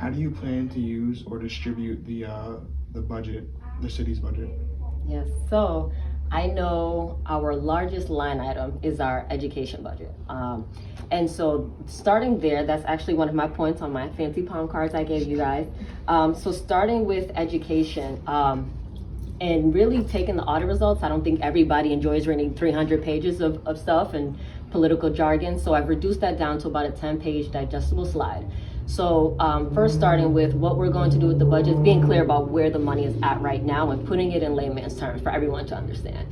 How do you plan to use or distribute the budget, the city's budget? Yes, so I know our largest line item is our education budget. And so starting there, that's actually one of my points on my fancy palm cards I gave you guys. So starting with education, and really taking the audit results, I don't think everybody enjoys reading 300 pages of stuff and political jargon. So I've reduced that down to about a 10-page digestible slide. So first starting with what we're going to do with the budget, being clear about where the money is at right now and putting it in layman's terms for everyone to understand.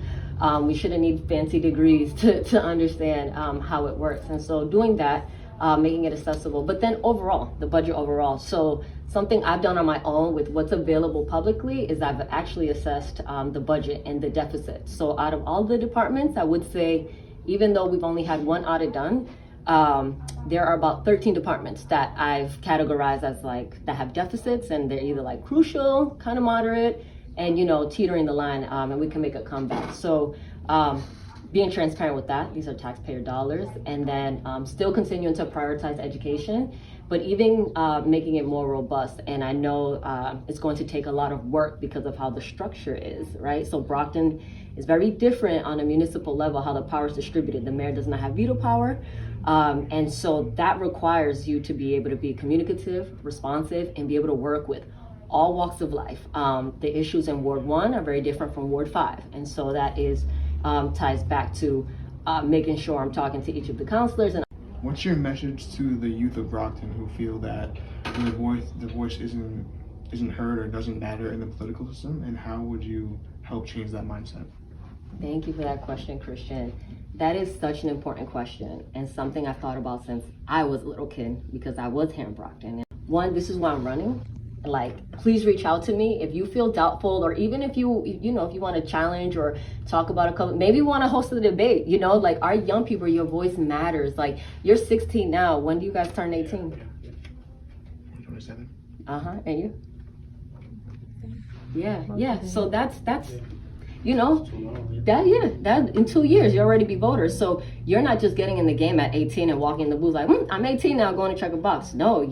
We shouldn't need fancy degrees to understand how it works. And so doing that, making it accessible, but then overall, the budget overall. So something I've done on my own with what's available publicly is I've actually assessed the budget and the deficit. So out of all the departments, I would say, even though we've only had one audit done, there are about 13 departments that I've categorized as like that have deficits, and they're either like crucial, kind of moderate, and teetering the line, and we can make a comeback. So being transparent with that, these are taxpayer dollars, and then still continuing to prioritize education, but even making it more robust. And I know it's going to take a lot of work because of how the structure is, right? So Brockton is very different on a municipal level, how the power is distributed. The mayor does not have veto power. And so that requires you to be able to be communicative, responsive, and be able to work with all walks of life. The issues in Ward 1 are very different from Ward 5. And so that is ties back to making sure I'm talking to each of the counselors. And what's your message to the youth of Brockton who feel that their voice isn't heard or doesn't matter in the political system, and how would you help change that mindset? Thank you for that question, Christian. That is such an important question, and something I've thought about since I was a little kid, because I was here in Brockton. One, this is why I'm running. Like, please reach out to me if you feel doubtful, or even if you want to challenge or talk about a couple, maybe you want to host a debate, like our young people, your voice matters. Like, you're 16 now. When do you guys turn 18? 27. And you? Yeah. So that's that in 2 years you'll already be voters. So you're not just getting in the game at 18 and walking in the booth like, I'm 18 now, going to check a box. No,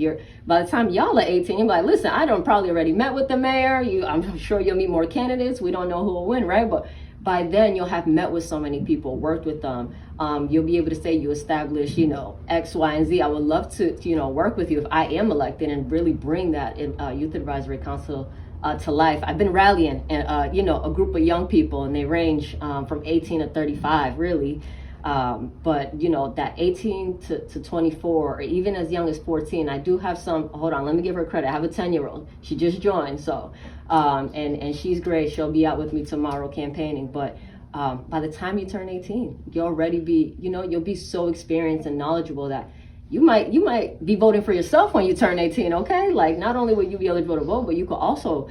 by the time y'all are 18, you're like, listen, I don't probably already met with the mayor. I'm sure you'll meet more candidates. We don't know who will win, right? But by then you'll have met with so many people, worked with them. You'll be able to say you established, X, Y, and Z. I would love to, work with you if I am elected and really bring that in Youth Advisory Council to life. I've been rallying, a group of young people, and they range from 18 to 35, really. But that 18 to 24, or even as young as 14, I do have some. Hold on, let me give her credit. I have a 10-year-old. She just joined, so and she's great. She'll be out with me tomorrow campaigning. But by the time you turn 18, you'll already be, you'll be so experienced and knowledgeable that you might be voting for yourself when you turn 18, okay? Like, not only will you be eligible to vote, but you could also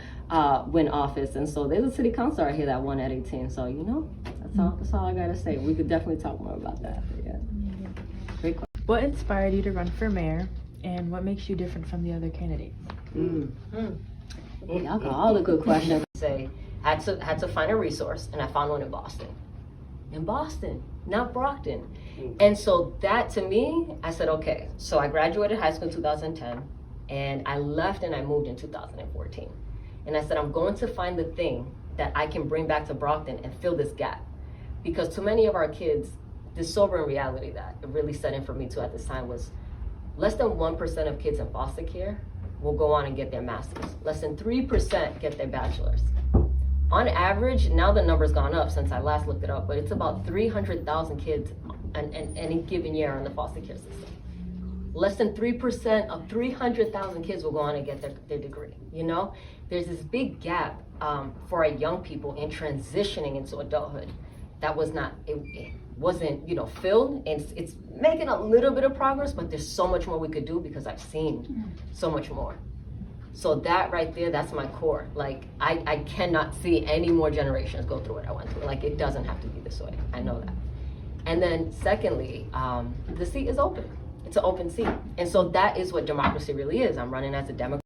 win office. And so there's a city councilor here that won at 18. So, that's all I gotta say. We could definitely talk more about that. Yeah. Great question. What inspired you to run for mayor, and what makes you different from the other candidates? Y'all got all the good questions. Had to find a resource, and I found one in Boston. In Boston, not Brockton. And so that, to me, I said, okay. So I graduated high school in 2010, and I left and I moved in 2014. And I said, I'm going to find the thing that I can bring back to Brockton and fill this gap. Because too many of our kids, this sobering reality that it really set in for me too at this time was less than 1% of kids in foster care will go on and get their master's. Less than 3% get their bachelor's. On average, now the number's gone up since I last looked it up, but it's about 300,000 kids in any given year in the foster care system. Less than 3% of 300,000 kids will go on and get their degree. There's this big gap for our young people in transitioning into adulthood that was not, it wasn't, filled. And it's making a little bit of progress, but there's so much more we could do because I've seen so much more. So that right there, that's my core. Like, I cannot see any more generations go through what I went through. Like, it doesn't have to be this way. I know that. And then secondly, the seat is open. It's an open seat. And so that is what democracy really is. I'm running as a Democrat.